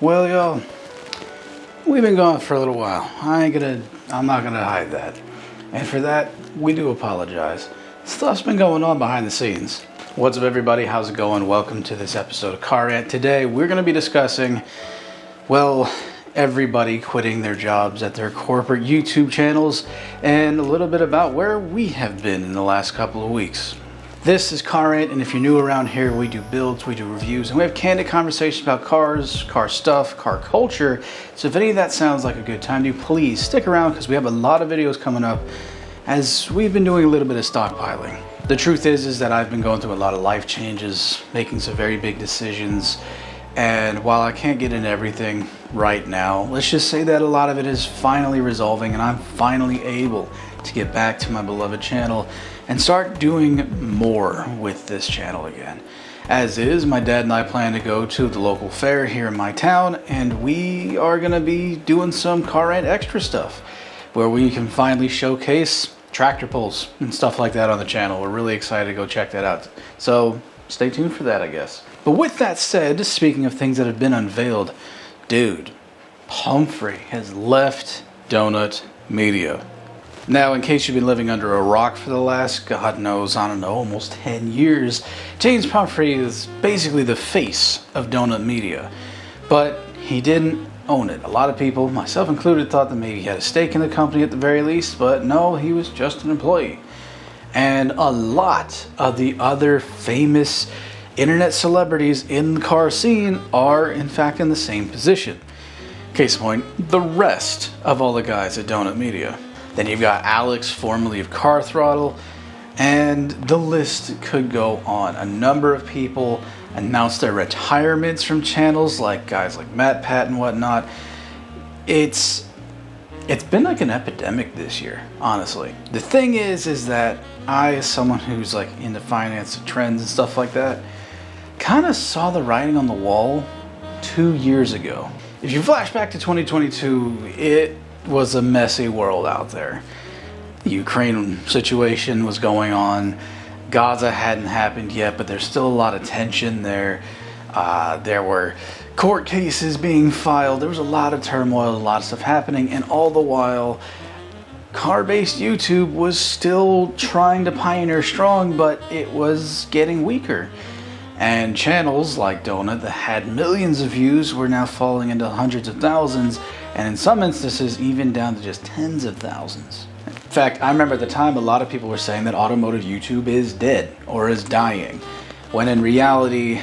Well, y'all, we've been gone for a little while. I'm not gonna hide that. And for that, we do apologize. Stuff's been going on behind the scenes. What's up, everybody? How's it going? Welcome to this episode of Car Rant. Today, we're gonna be discussing, well, everybody quitting their jobs at their corporate YouTube channels and a little bit about where we have been in the last couple of weeks. This is Car Rant, and if you're new around here, we do builds, we do reviews, and we have candid conversations about cars, car stuff, car culture. So if any of that sounds like a good time to you, please stick around because we have a lot of videos coming up as we've been doing a little bit of stockpiling. The truth is that I've been going through a lot of life changes, making some very big decisions, and while I can't get into everything right now, let's just say that a lot of it is finally resolving and I'm finally able to get back to my beloved channel and start doing more with this channel again. As is, my dad and I plan to go to the local fair here in my town, and we are gonna be doing some Car Rant extra stuff where we can finally showcase tractor pulls and stuff like that on the channel. We're really excited to go check that out. So stay tuned for that, I guess. But with that said, speaking of things that have been unveiled, dude, Humphrey has left Donut Media. Now, in case you've been living under a rock for the last, God knows, I don't know, almost 10 years, James Humphrey is basically the face of Donut Media. But he didn't own it. A lot of people, myself included, thought that maybe he had a stake in the company at the very least, but no, he was just an employee. And a lot of the other famous internet celebrities in the car scene are, in fact, in the same position. Case in point, the rest of all the guys at Donut Media. Then you've got Alex, formerly of Car Throttle, and the list could go on. A number of people announced their retirements from channels, like guys like Matt Pat and whatnot. It's been like an epidemic this year, honestly. The thing is that I, as someone who's like into finance and trends and stuff like that, kind of saw the writing on the wall 2 years ago. If you flash back to 2022, it was a messy world out there. The Ukraine situation was going on. Gaza hadn't happened yet, but there's still a lot of tension there. There were court cases being filed. There was a lot of turmoil, a lot of stuff happening, and all the while, car-based YouTube was still trying to pioneer strong, but it was getting weaker. And channels like Donut that had millions of views were now falling into hundreds of thousands, and in some instances even down to just tens of thousands. In fact, I remember at the time a lot of people were saying that automotive YouTube is dead or is dying, when in reality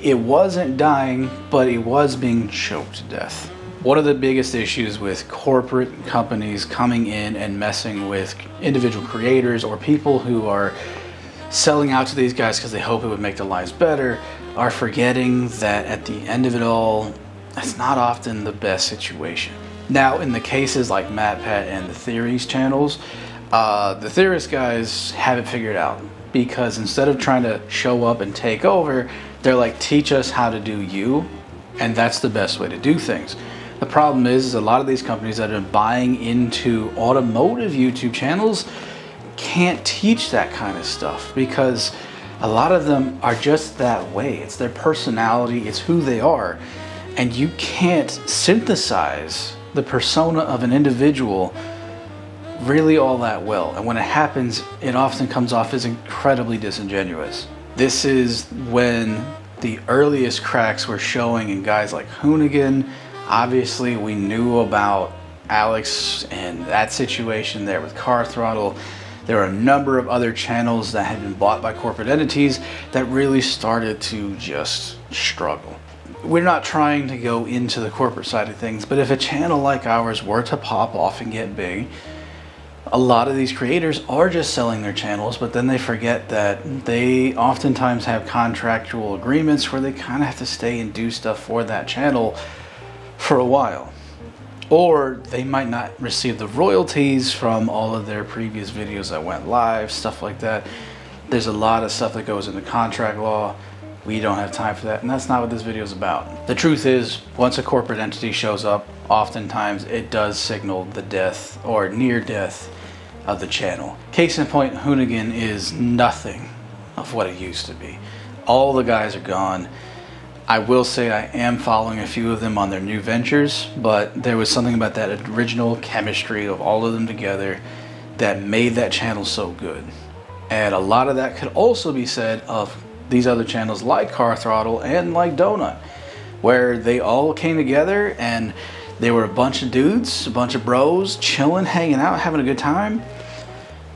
it wasn't dying, but it was being choked to death. One of the biggest issues with corporate companies coming in and messing with individual creators or people who are selling out to these guys because they hope it would make their lives better are forgetting that at the end of it all, it's not often the best situation. Now, in the cases like Matt Pat and the Theories channels, the Theorist guys have it figured out, because instead of trying to show up and take over, they're like, teach us how to do you, and that's the best way to do things. The problem is a lot of these companies that are buying into automotive YouTube channels can't teach that kind of stuff, because a lot of them are just that way. It's their personality, it's who they are, and you can't synthesize the persona of an individual really all that well. And when it happens, it often comes off as incredibly disingenuous. This is when the earliest cracks were showing in guys like Hoonigan. Obviously, we knew about Alex and that situation there with Car Throttle. There are a number of other channels that had been bought by corporate entities that really started to just struggle. We're not trying to go into the corporate side of things, but if a channel like ours were to pop off and get big, a lot of these creators are just selling their channels, but then they forget that they oftentimes have contractual agreements where they kind of have to stay and do stuff for that channel for a while. Or they might not receive the royalties from all of their previous videos that went live, stuff like that. There's a lot of stuff that goes into contract law. We don't have time for that, and that's not what this video is about. The truth is, once a corporate entity shows up, oftentimes it does signal the death or near death of the channel. Case in point, Hoonigan is nothing of what it used to be. All the guys are gone. I will say I am following a few of them on their new ventures, but there was something about that original chemistry of all of them together that made that channel so good. And a lot of that could also be said of these other channels like Car Throttle and like Donut, where they all came together and they were a bunch of dudes, a bunch of bros, chilling, hanging out, having a good time.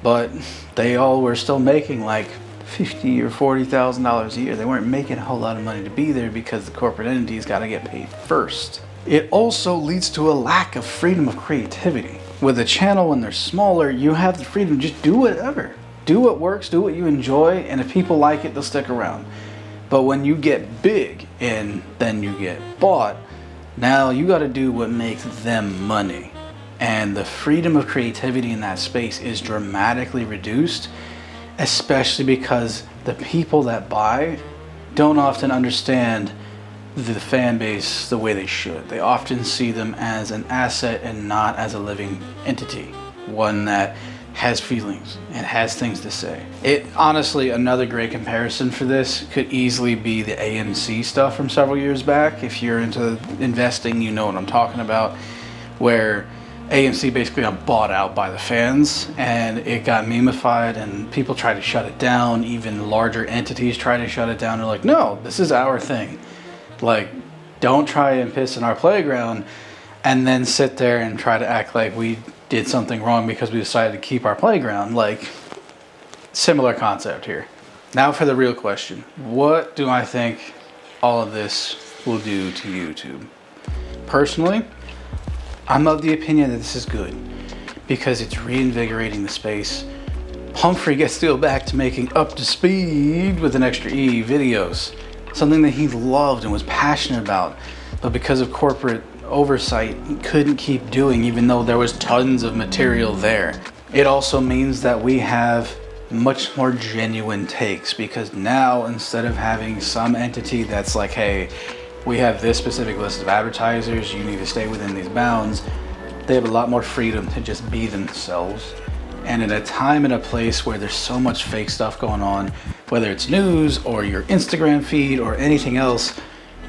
But they all were still making like $50,000 or $40,000 a year. They weren't making a whole lot of money to be there because the corporate entities got to get paid first. It also leads to a lack of freedom of creativity. With a channel, when they're smaller, you have the freedom to just do whatever. Do what works, do what you enjoy, and if people like it, they'll stick around. But when you get big and then you get bought, now you got to do what makes them money. And the freedom of creativity in that space is dramatically reduced, especially because the people that buy don't often understand the fan base the way they should. They often see them as an asset and not as a living entity, one that has feelings and has things to say. It honestly, another great comparison for this could easily be the AMC stuff from several years back. If you're into investing, you know what I'm talking about, where AMC basically got bought out by the fans and it got memeified and people tried to shut it down. Even larger entities tried to shut it down. They're like, no, this is our thing. Like, don't try and piss in our playground and then sit there and try to act like we did something wrong because we decided to keep our playground. Like, similar concept here. Now for the real question. What do I think all of this will do to YouTube? Personally, I'm of the opinion that this is good because it's reinvigorating the space. Humphrey gets to go back to making up to speed with an extra E videos, something that he loved and was passionate about, but because of corporate oversight, he couldn't keep doing, even though there was tons of material there. It also means that we have much more genuine takes, because now instead of having some entity that's like, hey, we have this specific list of advertisers, you need to stay within these bounds, they have a lot more freedom to just be themselves. And in a time and a place where there's so much fake stuff going on, whether it's news or your Instagram feed or anything else,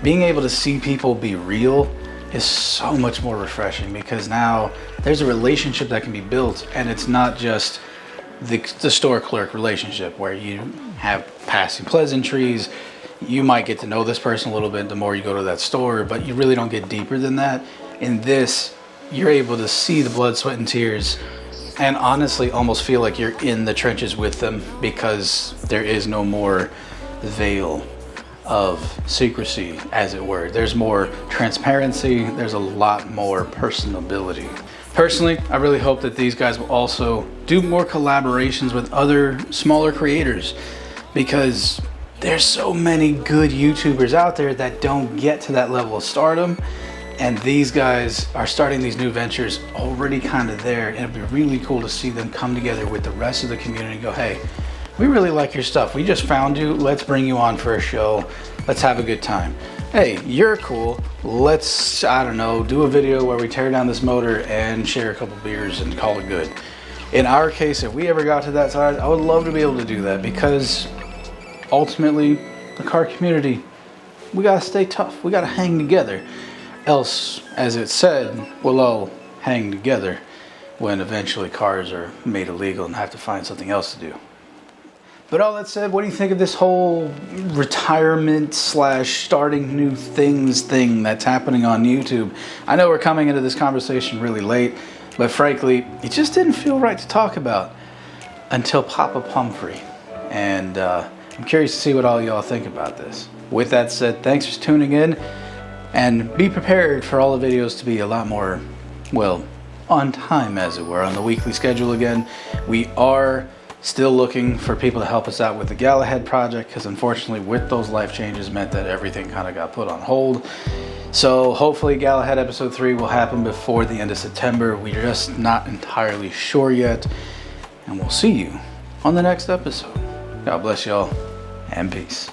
being able to see people be real is so much more refreshing, because now there's a relationship that can be built, and it's not just the store clerk relationship where you have passing pleasantries. You might get to know this person a little bit the more you go to that store, but you really don't get deeper than that. In this, you're able to see the blood, sweat, and tears, and honestly almost feel like you're in the trenches with them, because there is no more veil of secrecy, as it were. There's more transparency, there's a lot more personability. Personally, I really hope that these guys will also do more collaborations with other smaller creators, because there's so many good YouTubers out there that don't get to that level of stardom, and these guys are starting these new ventures already kind of there, and it'd be really cool to see them come together with the rest of the community and go, hey, we really like your stuff. We just found you. Let's bring you on for a show. Let's have a good time. Hey, you're cool. Let's, I don't know, do a video where we tear down this motor and share a couple beers and call it good. In our case, if we ever got to that size, I would love to be able to do that, because ultimately, the car community, we gotta stay tough. We gotta hang together. Else, as it said, we'll all hang together when eventually cars are made illegal and have to find something else to do. But all that said, what do you think of this whole retirement / starting new things thing that's happening on YouTube? I know we're coming into this conversation really late, but frankly, it just didn't feel right to talk about until Pop-Up Humphrey. And I'm curious to see what all y'all think about this. With that said, thanks for tuning in, and be prepared for all the videos to be a lot more, well, on time, as it were, on the weekly schedule again. We are still looking for people to help us out with the Galahad project, because unfortunately with those life changes meant that everything kind of got put on hold. So hopefully Galahad episode 3 will happen before the end of September. We're just not entirely sure yet, and we'll see you on the next episode. God bless y'all, and peace.